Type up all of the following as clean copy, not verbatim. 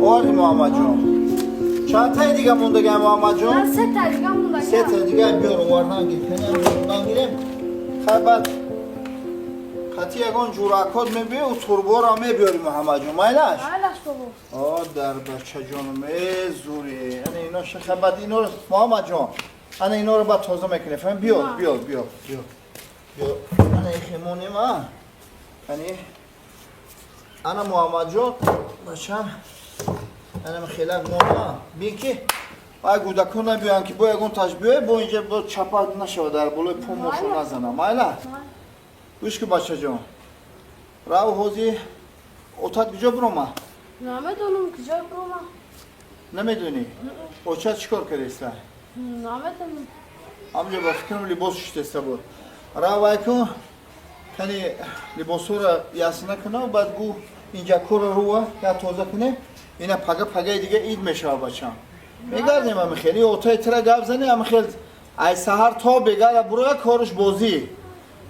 آری محمد جان چند تایی دیگه مونده محمد جان؟ من 3 تا دیگه مونده. 3 تا دیگه بیار واردن گیریم خبر خطی یکان جورکات میبی و تربو را میبیاری محمد جان مایلش؟ مایلش بابا. آه در بچه جانم زوری اینه اینا خبر اینا رو محمد جان اینه اینا رو باید تازه میکنه فهم بیار اینه خیمونی ما اینه انا محمد جان باشم اینه خیلی گونه بین که باید گودکان نبیان که با یکون تشبیه با اینجا با چپت نشود در بلوی پوموشو نزنم مایله گوش که بچه جان راو حوزی اوتاد کجا برو ما؟ نمیدونم کجا برو ما. نمیدونی؟ اوچت چیکار کردیسته؟ نمیدونم. همونجا با فکرم لباس شتسته بود راو ایکو کنی لباسو را یاسنه کنه و بعد گو اینجا کور روه یا تازه کنه اینا پگه دیگه اید میشه بچم میگردیم هم خیلی اوتای تره گب زنی هم خیلی ای سهر تا بگرد برو کارش بازی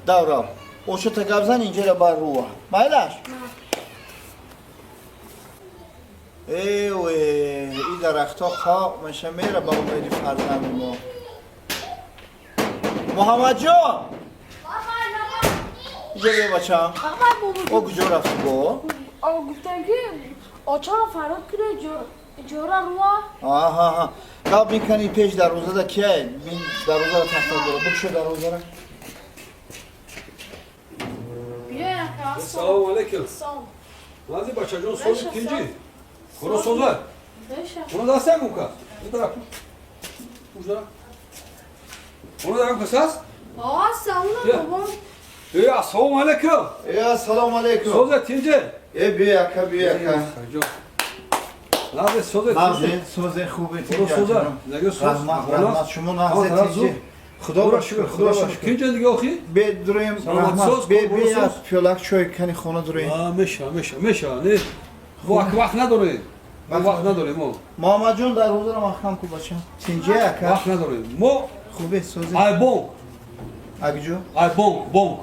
دورا اوچه تا گب زن اینجا را بر روه مایلش؟ ایوه این درخت ها خواه میشه میره با امیدی فرزند ما محمد جان اینجا بیا بچم او کجا رفت با؟ گفتن که آچا فراد کنه جورا روا. آها قبل میکنی پیش در روزه دا کیه؟ بین در روزه دا تخت داره بکشو در روزه را بیا Assalomu alaykum. سلام. Hozir bachajon so'z ikkinchi. Ko'ra so'zlar. Beşe. Buni dasam uka. Bu taraf. Uzra. Buni da qasas? Aa selam Ya. babam. Assalomu alaykum. assalomu alaykum So'z ikkinchi. بیا که بیا که Hozir so'z نازه سوزه خوبه Ko'ra so'zlar. Nega so'z? رحمت شما نازه تیجی خدا را شکر خدا را شکر Ikkinchi دیگه oxi. بدرویم سلامت رحمت سوز، بی قربون بی سوز. پیولک چای کنی خونه درویم Mesha. Ne? Vaqt نداره. Vaqt نداره ما. محمد جان در روزه را محکم کو بچه سینجه که Vaqt نداره. ما خوبه سوزه ay bonk. اگجو Bonk.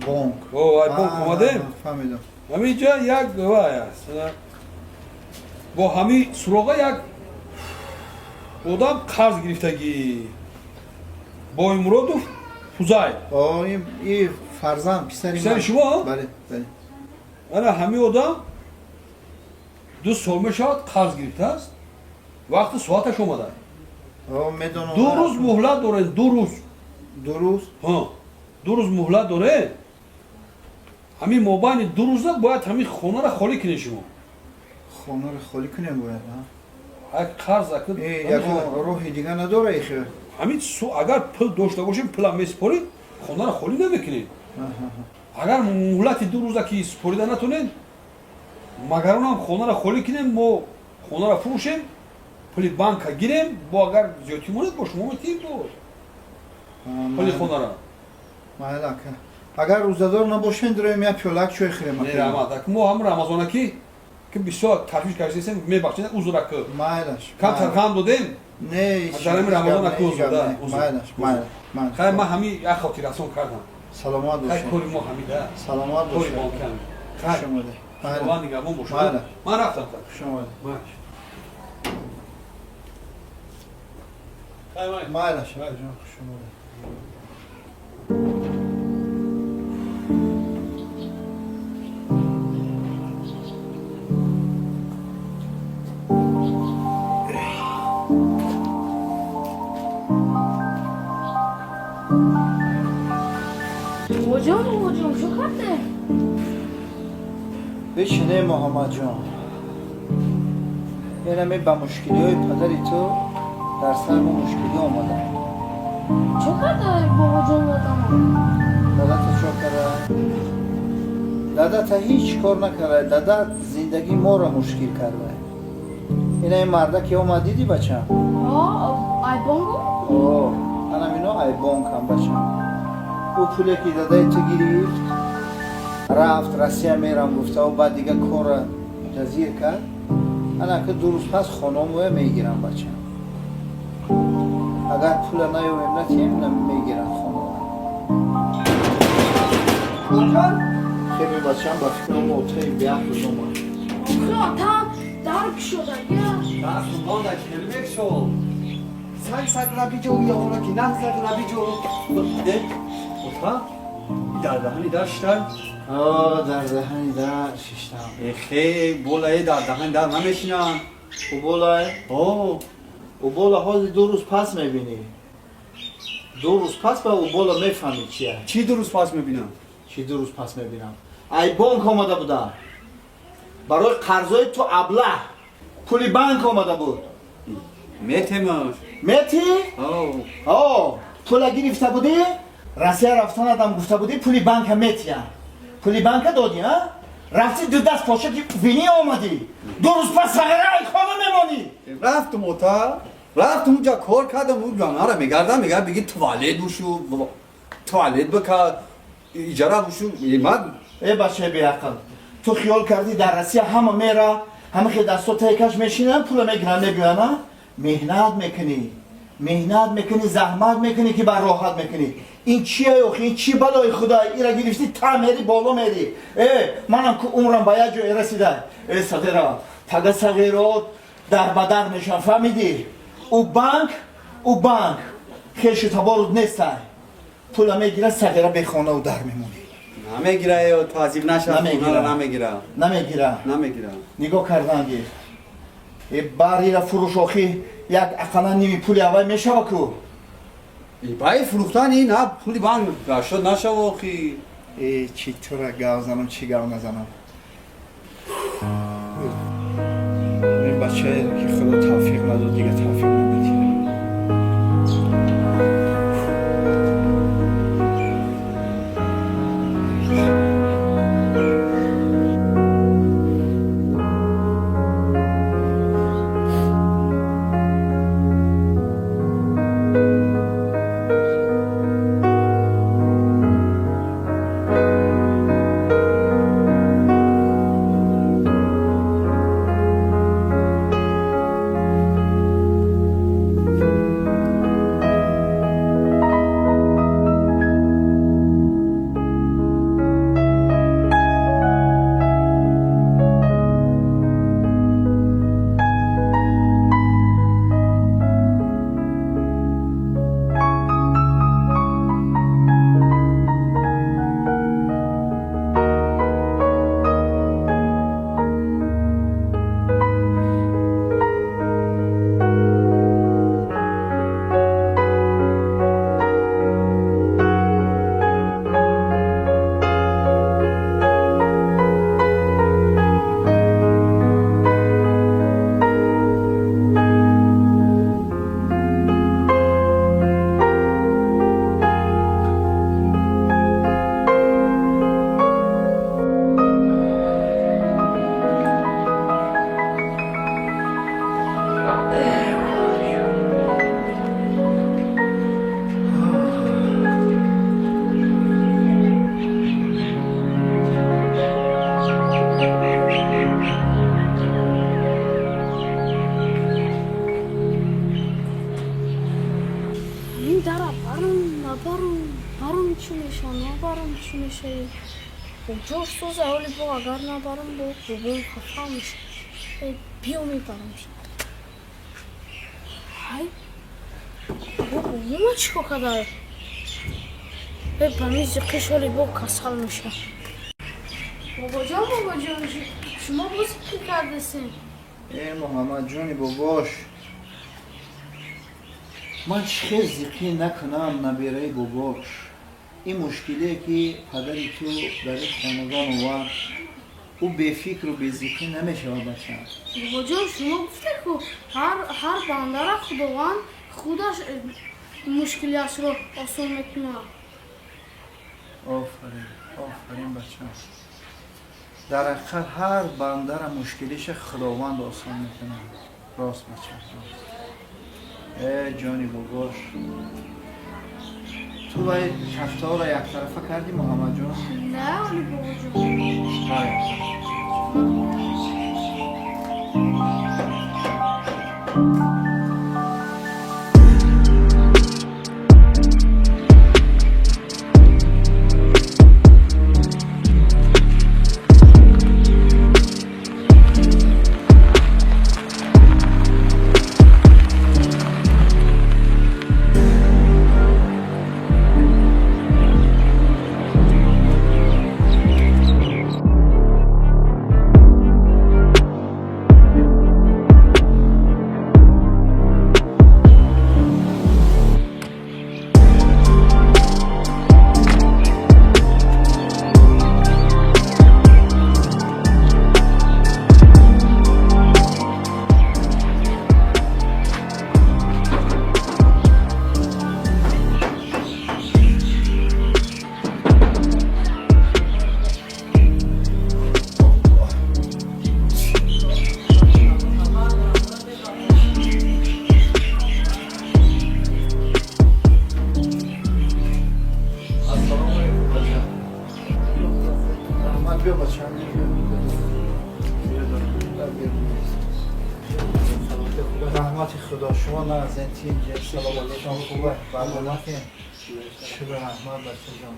بونک ay bonk اومدیم. فهمیدم همینجا یک گواه است با همین سراغ یک آدم قرض گرفتگی با امرادوف فوزای آه این فرزند پسری پسر شما؟ بله انا همین آدم 2 سال میشد قرض گرفته است وقت ساعتش اومده آه میدونم 2 روز مهلت داره 2 روز 2 روز 2 روز مهلت داره همین مابین 2 روزه باید همین خونه را خالی کنی شما خونه رو خالی کنیم باید یک قرض اکد یکون روحی دیگه نداره ای خیلی همین اگر پل داشته باشیم پل میسپارید خونه را خالی نمیکنید اگر مهلت 2 روزه که سپاریده نتونید مگر اونم خونه را خالی کنیم ما خونه را فروشیم پل بانک گیریم با اگر زیادی مونید با شما میتیم دو پل خونه را مایلا که اگر روزدار نباشین درویم یا پیولک چوی خیریم نه رحمت ما هم رمضان که بسیار تشویش کردیم میبخشید عذر که مایلش کم ترخم دادیم نه از درمی رمضان اکو زده مایلش خیلی من همین یک خاطراتون کردم سلامات خیلی باشین کاری ما همیده سلامات کاری باشین بانکم خیلی شما ده شما نگهبان باشید بله. من رفتم شما ده خیلی مایلش شما ده Hocam şu kattı. بشینه محمد جان یعنی می با مشکلی های پدری تو در سر ما مشکلی آمده Çok kattı bu hocam adamı. دادا تا چو کرده دادا تا هیچ کار نکرده دادا زندگی ما را مشکل کرده این مرده که اومد دیدی بچم Aa ay bongo. اوه انا اینو ای بانک هم بچم او پولی که دادای تو گرفت رفت رسیه میرم گفته و بعد دیگه کار جزیر کرد انا که 2 روز پس خانم میگیرم بچم اگر پول نیویم نتیم نمیگیرن خانم خیلی بچم با فکرم اتای بیاه بزنم Kral tam dar ki şurada ya. Daha sundan da kelime şol. Sak rabico yavru ki nak sak rabico. De. Opa. İdar ştar. آه در دهن در ششتم خیلی بولای در دهن در نمیشینن. او بالای اوه. او بالا حاضر 2 روز پس میبینی 2 روز پس با او بالا میفهمی چیه چی درست پاس میبینم؟ چی 2 روز پس میبینم ای بانک آمده بودم برای قرضای تو ابله پولی بانک آمده بود میتماش. میتی؟ اوه. پول گرفته بودی؟ راسیه رفتن آدم گفته بودی پولی بانک میتیه پولی بانک دادی ها؟ رفتی دو دست پاشه که وینی آمدی 2 روز پس فقره ای خانه میمانی رفتم اوتا. رفتم اونجا کار کردم اون جانا رو میگردم میگه بگی توالت بشو توالت بکن اجاره بشو من ای بچه بیعقل تو خیال کردی در راسیه همه میره همه که دستو تیکش میشینن پول میگیرن میگوینا مهنت میکنی زحمت میکنی که بر راحت میکنی این چیه اوخی این چی بلای خدا ایرا گرفتی تا میری بالا میری منم که عمرم باید جای رسیده صغیرا پگه صغیرات در بدر میشن فهمیدی او بانک خیش تبارد نیسته پول میگیره صغیرا به خانه و در میمونی نمیگیره تعذیب نشه نمیگیره نگاه کردنگی باری را فروش آخی یک اقلا نیمی پولی اول میشه کو برای فروختن این نه پولی بانک شد نشه و خی چی تو را گاو زنم چی گاو نزنم این بچه که خدا توفیق نداد دیگه توفیق نمیدی جوش تو زهالی با اگر نبرم با بابای خفا میشه بیو میبرم های بابا ما چیکار کرده بمیز قشالی با کسل میشه بابا جان شما بازی که کردستین محمد جانی باباش من چه زیقی نکنم نبیره باباش این مشکلی که پدری تو در خاندان و او به فکر و به ذکر نمیشه بچه بابا جان شما گفته که هر بنده را خداوند خودش مشکلیش رو آسان میکنه آفرین بچه در حقیقت هر بنده را مشکلیش خداوند آسان میکنه راست بچه ای جانی باباش تو باید کفته ها را یک طرفه کردی محمد جان؟ نه ولی بابا جان رحمت خدا شما نازنین اینجا سلامتی شما خوبه برنامه شب رحمت بچه جان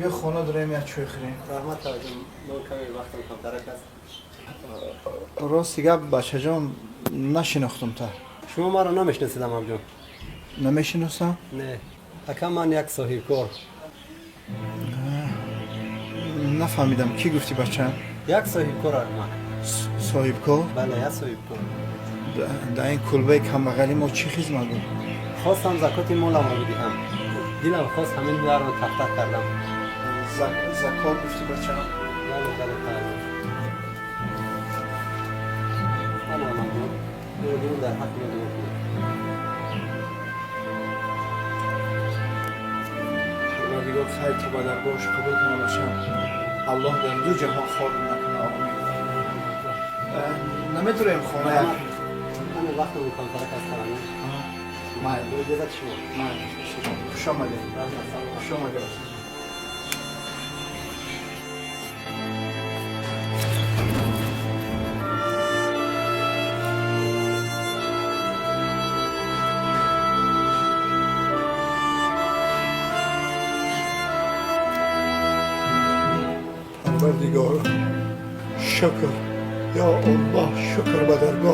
یه خونه داریم یا چوی خوریم رحمت آجم ما کمی وقتم کمترک است راست دیگه بچه جان نشناختم تا شما ما را نمیشناسیدم آجم نمیشناسم نه اکم من یک صاحب کار نفهمیدم کی گفتی بچه یک صاحب کار من صاحب کو بله یک صاحب کار در این کلبه کم بغلی ما چی خدمت بود خواستم زکات مالم را بدهم دلم خواست همین بیار را تخت کردم زکات گفتی بچه بله بله بله من هم دور در حق دور دیگر خیر تو بدر باش قبول کنه باشم الله در دو جهان خواهد نکنه آمین نمیدونیم خونه من وقتم کمترک است ترانه من دو اجازت شما خوش آمدید خوش آمدید پروردگار شکر یا الله شکر به درگاه